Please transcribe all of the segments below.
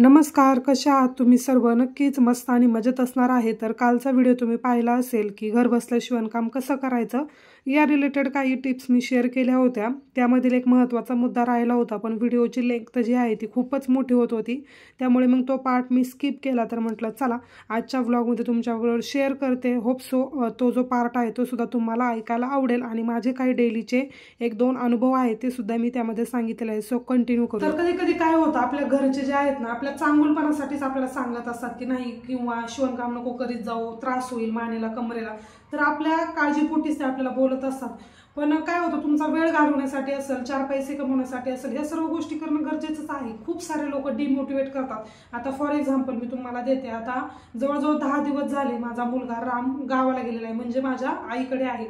नमस्कार, कशा आहात तुम्ही सर्व? नक्कीच मस्त आणि मजेत असणार आहे. तर कालचा व्हिडिओ तुम्ही पाहिला असेल की घर बसल्या शिवणकाम कसं करायचं या रिलेटेड काही टिप्स मी शेअर केल्या होत्या. त्यामधील एक महत्त्वाचा मुद्दा राहिला होता, पण व्हिडिओची लेंथ जी आहे ती खूपच मोठी होत होती, त्यामुळे मग तो पार्ट मी स्किप केला. तर म्हटलं चला आजच्या व्लॉगमध्ये तुमच्याबरोबर शेअर करते. होप सो तो जो पार्ट आहे तो सुद्धा तुम्हाला ऐकायला आवडेल आणि माझे काही डेलीचे 1-2 अनुभव आहेत ते सुद्धा मी त्यामध्ये सांगितले आहे. सो कंटिन्यू करू. तर कधी कधी काय होतं, आपल्या घरचे जे आहेत ना आपल्या चांगुलपणासाठीच आपल्याला सांगत असतात की नाही, किंवा शिवणकाम नको करीत जाऊ, त्रास होईल मानेला कमरेला, तर आपल्या काळजीपोटीच ते आपल्याला बोलत असतात. पण काय होतं, तुमचा वेळ घालवण्यासाठी असेल, 4 पैसे कमवण्यासाठी असेल, ह्या सर्व गोष्टी करणं गरजेचंच आहे. खूप सारे लोक डिमोटिवेट करतात. आता फॉर एक्झाम्पल मी तुम्हाला देते. आता जवळजवळ 10 दिवस झाले माझा मुलगा राम गावाला गेलेला आहे, म्हणजे माझ्या आईकडे आहे.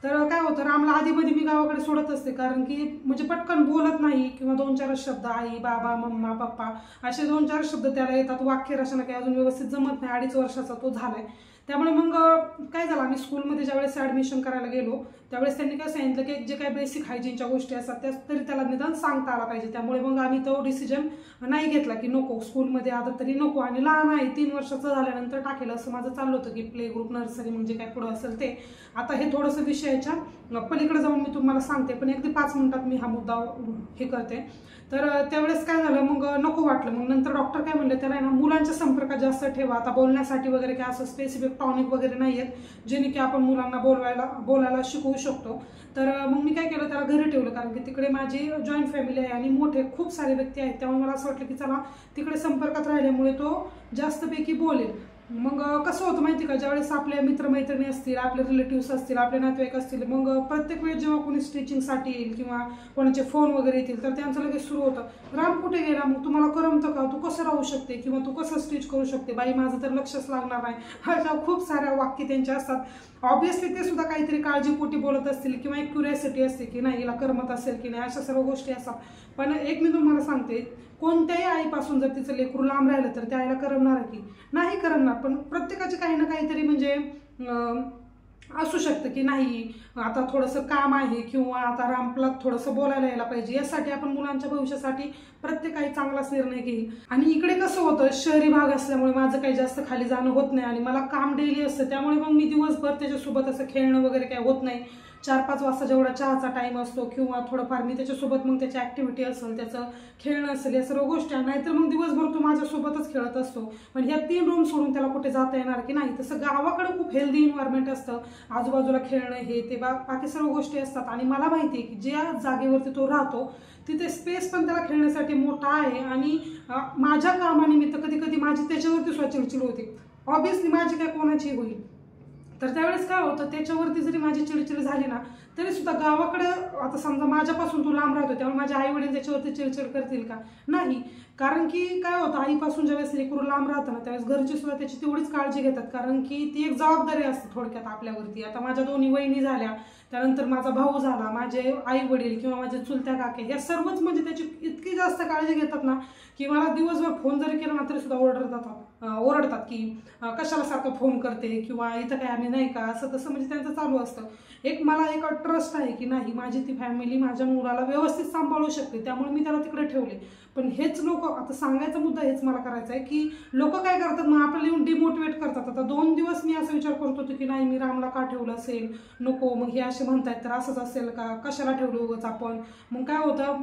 तर काय होतं, रामला आधीमध्ये मी गावाकडे सोडत असते, कारण की म्हणजे पटकन बोलत नाही, किंवा 2-4 शब्द आई बाबा मम्मा पप्पा असे 2-4 शब्द त्याला येतात. वाक्य रचना काही अजून व्यवस्थित जमत नाही. 2.5 वर्षाचा तो झालाय. त्यामुळे मग काय झालं, आम्ही स्कूलमध्ये ज्यावेळेस ॲडमिशन करायला गेलो त्यावेळेस त्यांनी काय सांगितलं की जे काही बेसिक हायजीनच्या गोष्टी असतात त्या तरी त्याला निदान सांगता आला पाहिजे. त्यामुळे मग आम्ही तो डिसिजन नाही घेतला की नको, स्कूलमध्ये आता तरी नको, आणि लहान आहे, 3 वर्षाचं झाल्यानंतर टाकेल असं माझं चाललं होतं की प्ले ग्रुप नर्सरी म्हणजे काय पुढं असेल ते. आता हे थोडंसं विषयाच्या पलीकडे जाऊन मी तुम्हाला सांगते, पण अगदी 5 मिनिटात मी हा मुद्दा हे करते. तर त्यावेळेस काय झालं, मग नको वाटलं. मग नंतर डॉक्टर काय म्हणले, त्याला ना मुलांच्या संपर्कात जास्त ठेवा. आता बोलण्यासाठी वगैरे काय असं स्पेसिफिक टॉनिक वगैरे नाही आहेत जेणे की आपण मुलांना बोलायला शिकवू शकतो. तर मग मी काय केलं, त्याला घरी ठेवलं, कारण की तिकडे माझी जॉईंट फॅमिली आहे आणि मोठे खूप सारे व्यक्ती आहेत. त्यामुळे मला असं वाटलं की चला तिकडे संपर्कात राहिल्यामुळे तो जास्तपैकी बोलेल. मग कसं होतं माहिती का, ज्यावेळेस आपल्या मित्रमैत्रिणी असतील, आपले रिलेटिव्स असतील, आपले नातेवाईक असतील, मग प्रत्येक वेळेस जेव्हा कोणी स्टिचिंगसाठी येईल किंवा कोणाचे फोन वगैरे येतील तर त्यांचं लगेच सुरू होतं, राम कुठे गेला, मग तुम्हाला करमतं का, तू कसं राहू शकते, किंवा तू कसं स्टिच करू शकते, बाई माझं तर लक्षच लागणार नाही, अशा खूप साऱ्या वाक्य त्यांच्या असतात. ऑब्व्हियसली ते सुद्धा काहीतरी काळजीपोटी बोलत असतील, किंवा एक क्युरियोसिटी असते की नाही हिला करमत असेल की नाही, अशा सर्व गोष्टी असतात. पण एक मी तुम्हाला सांगते, कोणत्याही आईपासून जर तिचं लेकरू लांब राहिलं तर त्या आईला करमणार की नाही करमणार. पण प्रत्येकाचे काही ना काहीतरी म्हणजे असू शकतं की नाही आता थोडंसं काम आहे, किंवा आता रामला थोडंसं बोलायला यायला पाहिजे, यासाठी आपण मुलांच्या भविष्यासाठी प्रत्येक आई चांगलाच निर्णय घेईल. आणि इकडे कसं होतं, शहरी भाग असल्यामुळे माझं काही जास्त खाली जाणं होत नाही आणि मला काम डेली असतं, त्यामुळे मग मी दिवसभर त्याच्यासोबत असं खेळणं वगैरे काही होत नाही. 4-5 वाजता जेवढा चहाचा टाईम असतो, किंवा थोडंफार मी त्याच्यासोबत मग त्याची ॲक्टिव्हिटी असेल, त्याचं खेळणं असेल, या सर्व गोष्टी, नाहीतर मग दिवसभर तो माझ्यासोबतच खेळत असतो. पण ह्या 3 रूम सोडून त्याला कुठे जाता येणार की नाही. तसं गावाकडे खूप हेल्दी इन्व्हायरमेंट असतं, आजूबाजूला खेळणं हे ते बाकी सर्व गोष्टी असतात. आणि मला माहिती आहे की ज्या जागेवरती तो राहतो तिथे स्पेस पण त्याला खेळण्यासाठी मोठा आहे. आणि माझ्या कामानिमित्त कधी कधी माझी त्याच्यावरती सुद्धा चिडचिड होते. ऑब्व्हियसली माझी काय कोणाची होईल. तर त्यावेळेस काय होतं, त्याच्यावरती जरी माझी चिडचिड झाली ना तरी सुद्धा गावाकडे, आता समजा माझ्यापासून तू लांब राहतो त्यामुळे माझे आई वडील त्याच्यावरती चिडचिड करतील का? नाही. कारण की काय होतं, आईपासून ज्यावेळेस लेकरू लांब राहतं ना त्यावेळेस घरची सुद्धा त्याची तेवढीच काळजी घेतात, कारण की ती एक जबाबदारी असते थोडक्यात आपल्यावरती. आता माझ्या 2 वहिनी झाल्या, त्यानंतर माझा भाऊ झाला, माझे आई वडील किंवा माझे चुलत्या काके, ह्या सर्वच म्हणजे त्याची इतकी जास्त काळजी घेतात ना की मला दिवसभर फोन जरी केला ना तरी सुद्धा ओरडतात की कशाला सारखं फोन करते, किंवा इथं काय आम्ही नाही का, असं तसं म्हणजे त्यांचं चालू असतं. मला एक ट्रस्ट आहे की नाही, माझी ती फॅमिली माझ्या मुलाला व्यवस्थित सांभाळू शकते, त्यामुळे मी त्याला तिकडे ठेवले. पण हेच लोक, आता सांगायचा मुद्दा हेच मला करायचा आहे की लोक काय करतात, मग आपल्याला येऊन डिमोटिवेट करतात. आता 2 दिवस मी असं विचार करत होतो की नाही, मी रामला का ठेवलं असेल, नको, मग हे असे म्हणतायत तर असंच असेल का, कशाला ठेवलं उगाच आपण. मग काय होतं,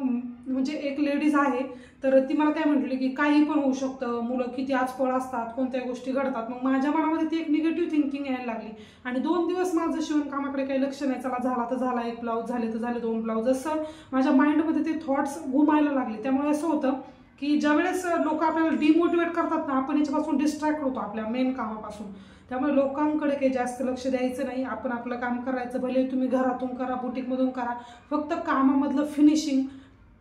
म्हणजे एक लेडीज आहे तर ती मला काय म्हटली की काही पण होऊ शकतं, मुलं किती आजपळ असतात, कोणत्या गोष्टी घडतात. मग माझ्या मनामध्ये ती एक निगेटिव्ह थिंकिंग यायला लागली. आणि 2 दिवस माझं शिवणकामाकडे काही लक्ष नाही, चला झाला तर झाला, 1 ब्लाऊज झाले तर झाले, 2 ब्लाऊज, असं माझ्या माइंडमध्ये ते थॉट्स घुमायला लागले. त्यामुळे असं होतं की ज्यावेळेस लोक आपल्याला डिमोटिवेट करतात ना, आपण याच्यापासून डिस्ट्रॅक्ट होतो आपल्या मेन कामापासून. त्यामुळे लोकांकडे काही जास्त लक्ष द्यायचं नाही, आपण आपलं काम करायचं. भले तुम्ही घरातून करा, बुटीकमधून करा, फक्त कामामधलं फिनिशिंग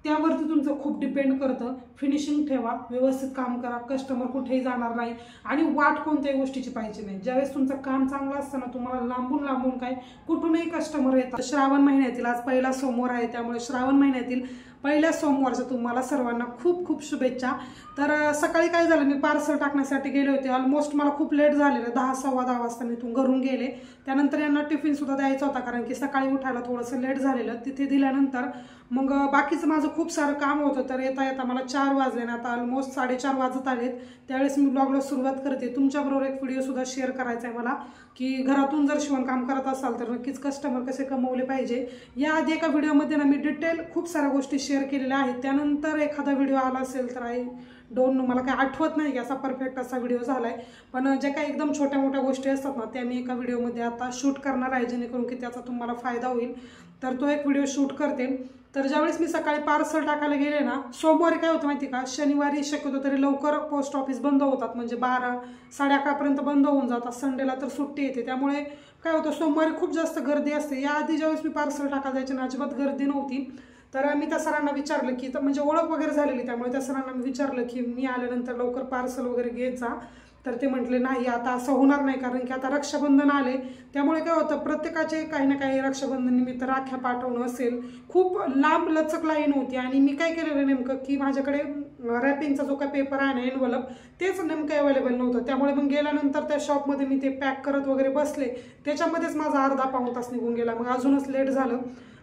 त्यावरती तुमचं खूप डिपेंड करतं. फिनिशिंग ठेवा, व्यवस्थित काम करा, कस्टमर कुठेही जाणार नाही, आणि वाट कोणत्याही गोष्टीची पाहिजे नाही. ज्यावेळेस तुमचं काम चांगलं असतं ना, तुम्हाला लांबून लांबून काय कुठूनही कस्टमर येतात. श्रावण महिन्यातील आज पहिला सोमवार आहे, त्यामुळे श्रावण महिन्यातील पहिल्या सोमवारच्या तुम्हाला सर्वांना खूप खूप शुभेच्छा। तर सकाळी काय झालं, मी पार्सल टाकण्यासाठी गेले होते, ऑलमोस्ट मला खूप लेट झालेलं, 10 सव्वा 10 वाजता मी इथून घरून गेले। त्यानंतर यांना टिफिन सुद्धा द्यायचा होता कारण की सकाळी उठायला थोडंसं लेट झालेलं। तिथे दिल्यानंतर मग बाकीचं माझं खूप सारं काम होतं, तर येता येता मला 4 वाजले ना, आता ऑलमोस्ट 4:30 वाजत आलेत। त्यावेळेस मी ब्लॉगला सुरुवात करते। तुमच्याबरोबर एक व्हिडिओ सुद्धा शेअर करायचा आहे मला, की घरातून जर शिवणकाम करत असाल तर नक्कीच कस्टमर कसे कमवले पाहिजे। याआधी एका व्हिडिओमध्ये ना मी डिटेल खूप साऱ्या गोष्टी शेअर केलेल्या आहेत, त्यानंतर एखादा व्हिडिओ आला असेल तर आई डोंट नो, मला काही आठवत नाही की असा परफेक्ट असा व्हिडिओ झालाय, पण ज्या काही एकदम छोट्या मोठ्या गोष्टी असतात ना त्या मी एका व्हिडिओमध्ये आता शूट करणार आहे, जेणेकरून की त्याचा तुम्हाला फायदा होईल। तर तो एक व्हिडिओ शूट करते। तर ज्यावेळेस मी सकाळी पार्सल टाकायला गेले ना, सोमवारी काय होतं माहिती का, शनिवारी शक्यतो तरी लवकर पोस्ट ऑफिस बंद होतात, म्हणजे 12 साडे 11पर्यंत बंद होऊन जातात, संडेला तर सुट्टी येते। त्यामुळे काय होतं, सोमवारी खूप जास्त गर्दी असते। याआधी ज्यावेळेस मी पार्सल टाकायला जायचे ना अजिबात गर्दी नव्हती। तर मी त्या सरांना विचारलं की, म्हणजे ओळख वगैरे झालेली, त्यामुळे त्या सरांना मी विचारलं की मी आल्यानंतर लवकर पार्सल वगैरे घेत जा। तर ते म्हटले नाही, आता असं होणार नाही, कारण की आता रक्षाबंधन आले, त्यामुळे काय होतं प्रत्येकाचे काही ना काही रक्षाबंधन निमित्त राख्या पाठवणं असेल, खूप लांब लचक लाईन होती। आणि मी काय केलेलं नेमकं की माझ्याकडे रॅपिंगचा जो काय पेपर आहे ना, एनवलप, तेच नेमकं अवेलेबल नव्हतं। त्यामुळे मग गेल्यानंतर त्या शॉपमध्ये मी ते पॅक करत वगैरे बसले, त्याच्यामध्येच माझा अर्धा पाऊण तास निघून गेला, मग अजूनच लेट झालं।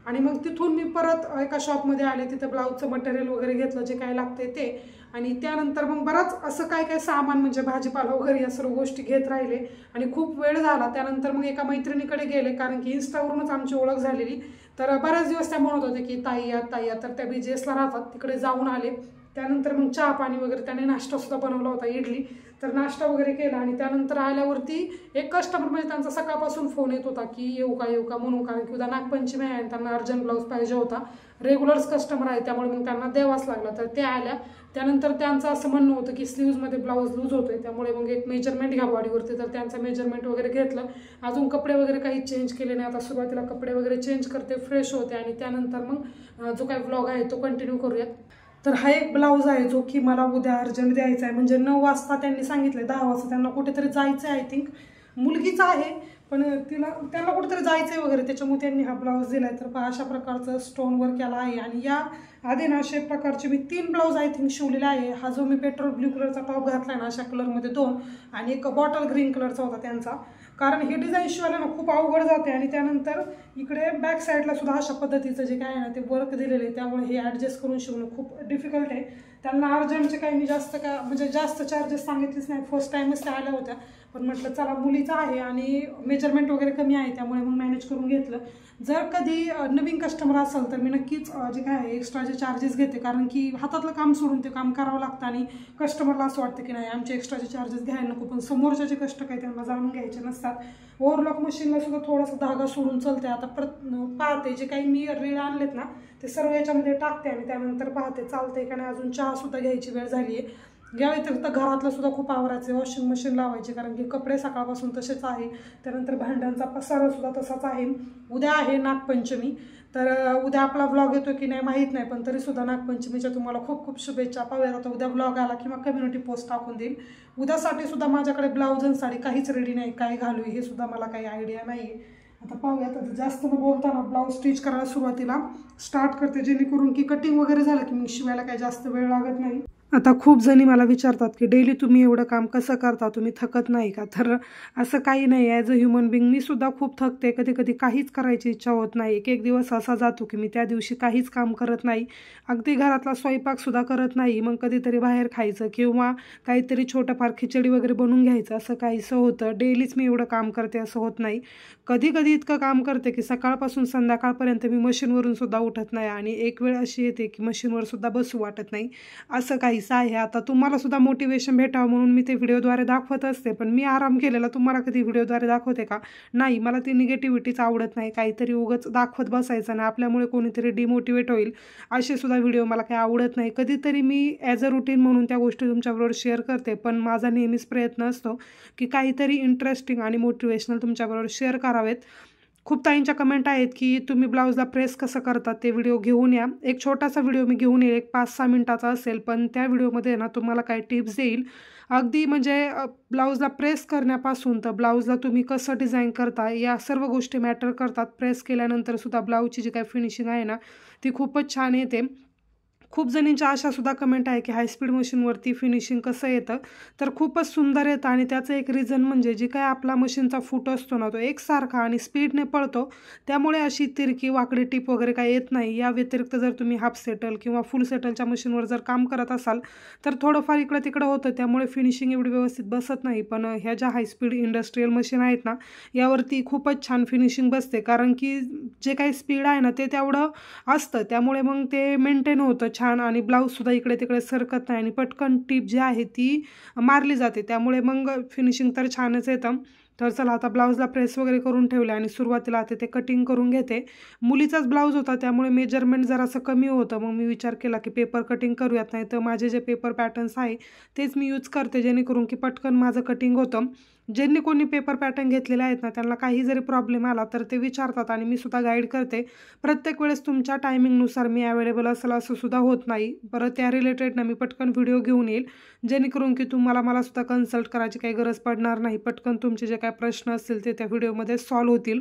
आणि मग तिथून मी परत एका शॉपमध्ये आले, तिथे ब्लाऊजचं मटेरियल वगैरे घेतलं जे काय लागते ते, आणि त्यानंतर मग बराच असं काय काय सामान म्हणजे भाजीपाला वगैरे या सर्व गोष्टी घेत राहिले आणि खूप वेळ झाला। त्यानंतर मग एका मैत्रिणीकडे गेले, कारण की इन्स्टावरूनच आमची ओळख झालेली, तर बऱ्याच दिवस त्या म्हणत होते की ताई या ताई या, तर त्या BGSला राहतात, तिकडे जाऊन आले। त्यानंतर मग चहा पाणी वगैरे, त्याने नाश्तासुद्धा बनवला होता, इडली, तर नाश्ता वगैरे केला। आणि त्यानंतर आल्यावरती एक कस्टमर, म्हणजे त्यांचा सकाळपासून फोन येत होता की येऊ का म्हणून, कारण की उद्या नागपंचमी आहे आणि त्यांना अर्जंट ब्लाऊज पाहिजे होता, रेग्युलर्स कस्टमर आहे त्यामुळे मग त्यांना द्यावाच लागला। तर त्या आल्या, त्यानंतर त्यांचं असं म्हणणं होतं की स्लीव्जमध्ये ब्लाऊज लूज होतोय, त्यामुळे मग एक मेजरमेंट घ्या बॉडीवरती, तर त्यांचं मेजरमेंट वगैरे घेतलं। अजून कपडे वगैरे काही चेंज केले नाही, आता सुरुवातीला कपडे वगैरे चेंज करते, फ्रेश होते, आणि त्यानंतर मग जो काही व्लॉग आहे तो कंटिन्यू करूयात। तर हा एक ब्लाऊज आहे जो की मला उद्या अर्जंट द्यायचा आहे, म्हणजे 9 वाजता त्यांनी सांगितलं, 10 वाजता त्यांना कुठेतरी जायचं आहे, आय थिंक मुलगीचा आहे, पण त्यांना कुठेतरी जायचं आहे वगैरे, त्याच्यामुळे त्यांनी हा ब्लाऊज दिला आहे। तर पहा अशा प्रकारचं स्टोन वर्क केला आहे, आणि या आधी ना अशा प्रकारचे मी 3 ब्लाऊज आय थिंक शिवलेले आहे। हा जो मी पेट्रोल ब्ल्यू कलरचा टॉप घातला आहे ना, अशा कलरमध्ये 2, आणि एक बॉटल ग्रीन कलरचा होता त्यांचा, कारण हे डिझाईन शिवायला ना खूप अवघड जाते। आणि त्यानंतर इकडे बॅक साईडला सुद्धा अशा पद्धतीचं जे काय आहे ना ते वर्क दिलेलं आहे, त्यामुळे हे ॲडजस्ट करून शिवणं खूप डिफिकल्ट आहे। त्यांना अर्जंटचे काही मी जास्त काय म्हणजे जास्त चार्जेस सांगितलेच नाही, फर्स्ट टाईमच त्या आल्या होत्या, पण म्हटलं चला मुलीचं आहे आणि मेजरमेंट वगैरे कमी आहे, त्यामुळे मग मॅनेज करून घेतलं। जर कधी नवीन कस्टमर असेल तर मी नक्कीच जे काय आहे एक्स्ट्राचे चार्जेस घेते, कारण की हातातलं काम सोडून ते काम करावं लागतं, आणि कस्टमरला असं वाटतं की नाही आमचे एक्स्ट्राचे चार्जेस घ्यायला नको, पण समोरचे जे कष्ट काही त्यांना जाणून घ्यायचे नसतात। ओव्हरलॉक मशीनला सुद्धा थोडासा धागा सोडून चालते। आता पाहते जे काही मी रीळ आणलेत ना ते सर्व याच्यामध्ये टाकते, आणि त्यानंतर पाहते चालते का नाही। अजून चहा सुद्धा घ्यायची वेळ झाली आहे, या व्यतिरिक्त घरातलं सुद्धा खूप आवरायचं, वॉशिंग मशीन लावायचे, कारण की कपडे सकाळपासून तसेच आहे। त्यानंतर भांड्यांचा पसारा सुद्धा तसाच आहे। उद्या आहे नागपंचमी, तर उद्या आपला व्लॉग येतो की नाही माहीत नाही, पण तरीसुद्धा नागपंचमीच्या तुम्हाला खूप खूप शुभेच्छा। पाहूयात आता उद्या व्लॉग आला किंवा कम्युनिटी पोस्ट टाकून देईल। उद्यासाठी सुद्धा माझ्याकडे ब्लाऊज आणि साडी काहीच रेडी नाही, काय घालू हे सुद्धा मला काही आयडिया नाही आहे। आता पाहूयात, आता जास्त न बोलताना ब्लाऊज स्टिच करायला सुरुवातीला स्टार्ट करते, जेणेकरून की कटिंग वगैरे झालं की मग शिवायला काही जास्त वेळ लागत नाही। आता खूप जणी मला विचारतात की डेली तुम्ही एवढं काम कसं करता, तुम्ही थकत नाही का? तर असं काही नाही, ॲज अ ह्युमन बिंग मी सुद्धा खूप थकते, कधी कधी काहीच करायची इच्छा होत नाही। एक एक दिवस असा जातो की मी त्या दिवशी काहीच काम करत नाही, अगदी घरातला स्वयंपाकसुद्धा करत नाही, मग कधीतरी बाहेर खायचं किंवा काहीतरी छोटंफार खिचडी वगैरे बनवून घ्यायचं, असं काहीसं होतं। डेलीच मी एवढं काम करते असं होत नाही, कधी कधी इतकं काम करते की सकाळपासून संध्याकाळपर्यंत मी मशीनवरून सुद्धा उठत नाही, आणि एक वेळ अशी येते की मशीनवर सुद्धा बसू वाटत नाही, असं काहीच आहे। आता तुम्हाला सुद्धा मोटिवेशन भेटावं म्हणून मी ते व्हिडिओद्वारे दाखवत असते, पण मी आराम केलेला तुम्हाला कधी व्हिडिओद्वारे दाखवते का? नाही, मला ती निगेटिव्हिटीच आवडत नाही, काहीतरी उगाच दाखवत बसायचं आणि आपल्यामुळे कोणीतरी डिमोटिवेट होईल असे सुद्धा व्हिडिओ मला काही आवडत नाही। कधीतरी मी ॲज अ रुटीन म्हणून त्या गोष्टी तुमच्याबरोबर शेअर करते, पण माझा नेहमीच प्रयत्न असतो की काहीतरी इंटरेस्टिंग आणि मोटिवेशनल तुमच्याबरोबर शेअर करावेत। खूप ताईंच्या कमेंट आहेत की तुम्ही ब्लाऊजला प्रेस कसं करतात ते व्हिडिओ घेऊन या। एक छोटासा व्हिडिओ मी घेऊन येईल, एक 5-6 मिनिटाचा असेल, पण त्या व्हिडिओमध्ये ना तुम्हाला काही टिप्स देईल, अगदी म्हणजे ब्लाऊजला प्रेस करण्यापासून तर ब्लाऊजला तुम्ही कसं डिझाईन करता या सर्व गोष्टी मॅटर करतात। प्रेस केल्यानंतर सुद्धा ब्लाऊजची जी काही फिनिशिंग आहे ना ती खूपच छान येते। खूप जणींच्या अशासुद्धा कमेंट आहे की हाय स्पीड मशीनवरती फिनिशिंग कसं येतं, तर खूपच सुंदर येतं. आणि त्याचं एक रिझन म्हणजे जी काय आपला मशीनचा फूट असतो ना, तो एकसारखा आणि स्पीडने पळतो, त्यामुळे अशी तिरकी वाकडी टीप वगैरे काही येत नाही. या व्यतिरिक्त जर तुम्ही हाफ सेटल किंवा फुल सेटलच्या मशीनवर जर काम करत असाल तर थोडंफार इकडं तिकडं होतं, त्यामुळे फिनिशिंग एवढी व्यवस्थित बसत नाही. पण ह्या ज्या हाय स्पीड इंडस्ट्रियल मशीन आहेत ना, यावरती खूपच छान फिनिशिंग बसते, कारण की जे काही स्पीड आहे ना ते तेवढं असतं, त्यामुळे मग ते मेंटेन होतं छान आणि ब्लाऊजसुद्धा इकडे तिकडे सरकत नाही आणि पटकन टीप जी आहे ती मारली जाते, त्यामुळे मग फिनिशिंग तर छानच येतं. तर चला आता ब्लाऊजला प्रेस वगैरे करून ठेवले आणि सुरुवातीला आता ते कटिंग करून घेते. मुलीचाच ब्लाऊज होता, त्यामुळे मेजरमेंट जरासं कमी होतं. मग मी विचार केला की पेपर कटिंग करूयात, नाही तर माझे जे पेपर पॅटर्न्स आहे तेच मी यूज करते, जेणेकरून की पटकन माझं कटिंग होतं. ज्यांनी कोणी पेपर पॅटर्न घेतलेले आहेत ना, त्यांना काही जरी प्रॉब्लेम आला तर ते विचारतात आणि मी सुद्धा गाईड करते. प्रत्येक वेळेस तुमच्या टायमिंगनुसार मी अवेलेबल असेल असं सुद्धा होत नाही. परत त्या रिलेटेड ना मी पटकन व्हिडिओ घेऊन येईल, जेणेकरून की तुम्हाला मला सुद्धा कन्सल्ट करायची काही गरज पडणार नाही. पटकन तुमचे जे काही प्रश्न असतील ते त्या व्हिडिओमध्ये सॉल्व्ह होतील.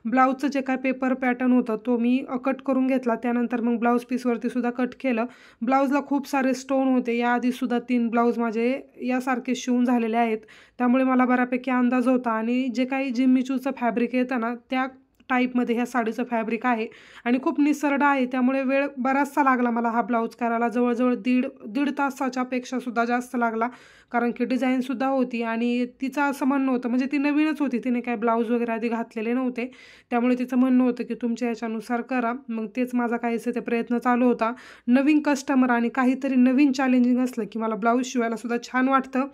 ब्लाऊजचं जे काय पेपर पॅटर्न होतं तो मी कट करून घेतला. त्यानंतर मग ब्लाऊज पीसवरती सुद्धा कट केलं. ब्लाऊजला खूप सारे स्टोन होते. याआधीसुद्धा 3 ब्लाऊज माझे यासारखे शिवून झालेले आहेत. त्यामुळे मला बऱ्यापैकी अंदाज होता आणि जे काही जिम्मी चूचं फॅब्रिक येतं ना, त्या टाईपमध्ये ह्या साडीचं फॅब्रिक आहे आणि खूप निसरडं आहे. त्यामुळे वेळ बराचसा लागला मला हा ब्लाऊज करायला. जवळजवळ दीड तासाच्या पेक्षासुद्धा जास्त लागला, कारण की डिझाईनसुद्धा होती आणि तिचं असं म्हणणं होतं, म्हणजे ती नवीनच होती, तिने काय ब्लाऊज वगैरे आधी घातलेले नव्हते, त्यामुळे तिचं म्हणणं होतं की तुमच्या याच्यानुसार करा. मग तेच माझा काहीसे ते प्रयत्न चालू होता. नवीन कस्टमर आणि काहीतरी नवीन चॅलेंजिंग असलं की मला ब्लाऊज शिवायला सुद्धा छान वाटतं.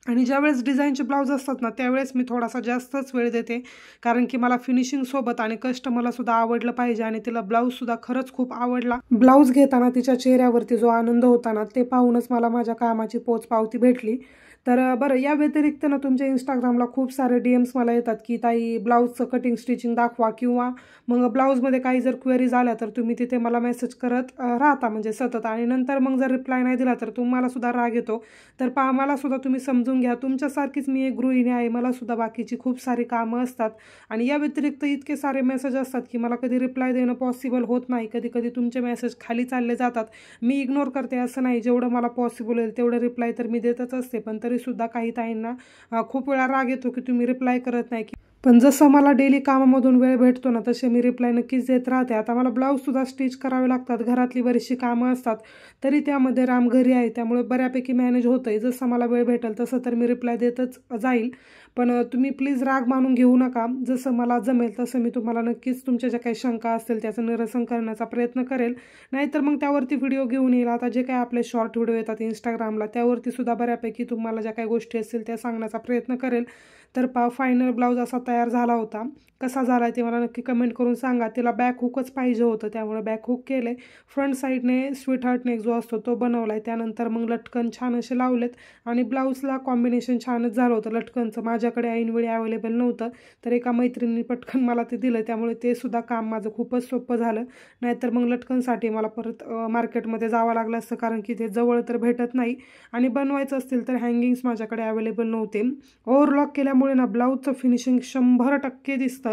आणि ज्यावेळेस डिझाईनचे ब्लाऊज असतात ना, त्यावेळेस मी थोडासा जास्तच वेळ देते, कारण की मला फिनिशिंगसोबत आणि कस्टमरलासुद्धा आवडलं पाहिजे आणि तिला ब्लाऊजसुद्धा खरंच खूप आवडला. ब्लाऊज घेताना तिच्या चेहऱ्यावरती जो आनंद होता ना, ते पाहूनच मला माझ्या कामाची पोचपावती भेटली. तर बरं, या व्यतिरिक्त ना तुमच्या इंस्टाग्रामला खूप सारे DMs मला येतात की ताई ब्लाऊजचं कटिंग स्टिचिंग दाखवा, किंवा मग ब्लाऊजमध्ये काही जर क्वेरीज आल्या तर तुम्ही तिथे मला मेसेज करत राहता म्हणजे सतत, आणि नंतर मग जर रिप्लाय नाही दिला तर तुम्हाला सुद्धा राग येतो. तर पहा, मला सुद्धा तुम्ही समजून घ्या, तुमच्यासारखीच मी एक गृहिणी आहे, मला सुद्धा बाकीची खूप सारी कामं असतात आणि या व्यतिरिक्त इतके सारे मेसेज असतात की मला कधी रिप्लाय देणं पॉसिबल होत नाही. कधी कधी तुमचे मेसेज खाली चालले जातात, मी इग्नोर करते असं नाही, जेवढं मला पॉसिबल होईल तेवढं रिप्लाय तर मी देतच असते. पण तरीसुद्धा काही ताईंना खूप वेळा राग येतो की तुम्ही रिप्लाय करत नाही. पण जसं मला डेली कामामधून वेळ भेटतो ना, तसे मी रिप्लाय नक्कीच देत राहते. आता मला ब्लाऊजसुद्धा स्टिच करावे लागतात, घरातली बरीचशी कामं असतात, तरी त्यामध्ये राम घरी आहे, त्यामुळे बऱ्यापैकी मॅनेज होतं आहे. जसं मला वेळ भेटेल तसं तर मी रिप्लाय देतच जाईल. पण तुम्ही प्लीज राग मानून घेऊ नका. जसं मला जमेल तसं मी तुम्हाला नक्कीच तुमच्या ज्या काही शंका असतील त्याचं निरसन करण्याचा प्रयत्न करेल, नाहीतर मग त्यावरती व्हिडिओ घेऊन येईल. आता जे काही आपले शॉर्ट व्हिडिओ येतात इंस्टाग्रामला, त्यावरती सुद्धा बऱ्यापैकी तुम्हाला ज्या काही गोष्टी असतील त्या सांगण्याचा प्रयत्न करेल. तर फायनल ब्लाऊज असा तयार झाला होता. कसा झाला आहे ते मला नक्की कमेंट करून सांगा. तिला बॅक हुकच पाहिजे होतं, त्यामुळे बॅक हुक केले. फ्रंट साईडने स्वीट हार्ट नेक जो असतो तो बनवला आहे. त्यानंतर मग लटकन छान असे लावलेत आणि ब्लाऊजला कॉम्बिनेशन छानच झालं होतं. लटकनचं माझ्याकडे ऐनवेळी अवेलेबल नव्हतं, तर एका मैत्रिणींनी पटकन मला ते दिलं, त्यामुळे ते सुद्धा काम माझं खूपच सोपं झालं. नाहीतर मग लटकनसाठी मला परत मार्केटमध्ये जावं लागलं असतं, कारण की ते जवळ तर भेटत नाही आणि बनवायचं असतील तर हँगिंग्स माझ्याकडे अवेलेबल नव्हते. ओव्हरलॉक केल्यामुळे ना ब्लाऊजचं फिनिशिंग 100% दिसतं.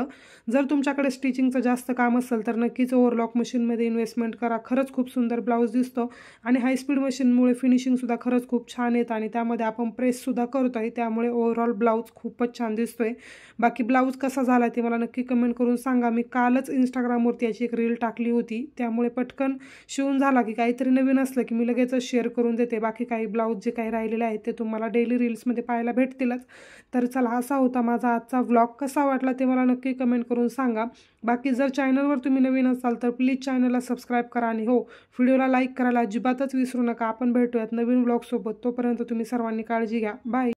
जर तुमच्याकडे स्टिचिंगचं जास्त काम असेल तर नक्कीच ओव्हरलॉक मशीनमध्ये इन्व्हेस्टमेंट करा. खरंच खूप सुंदर ब्लाऊज दिसतो आणि हायस्पीड मशीनमुळे फिनिशिंगसुद्धा खरंच खूप छान येतं आणि त्यामध्ये आपण प्रेससुद्धा करतो आहे, त्यामुळे ओव्हरऑल ब्लाऊज खूपच छान दिसतोय. बाकी ब्लाऊज कसा झाला आहे ते मला नक्की कमेंट करून सांगा. मी कालच इंस्टाग्रामवरती याची एक रील टाकली होती, त्यामुळे पटकन शिवून झाला की काहीतरी नवीन असलं की मी लगेचच शेअर करून देते. बाकी काही ब्लाऊज जे काही राहिलेले आहेत ते तुम्हाला डेली रील्समध्ये पाहायला भेटतीलच. तर चला, असा होता माझा आजचा व्लॉग. कसा वाटला ते मला नक्की कमेंट करून सांगा. बाकी जर चॅनलवर तुम्ही नवीन असाल तर प्लीज चॅनलला सबस्क्राईब करा आणि हो, व्हिडिओला लाईक करायला अजिबातच विसरू नका. आपण भेटूयात नवीन व्लॉगसोबत. तोपर्यंत तुम्ही सर्वांनी काळजी घ्या. बाय.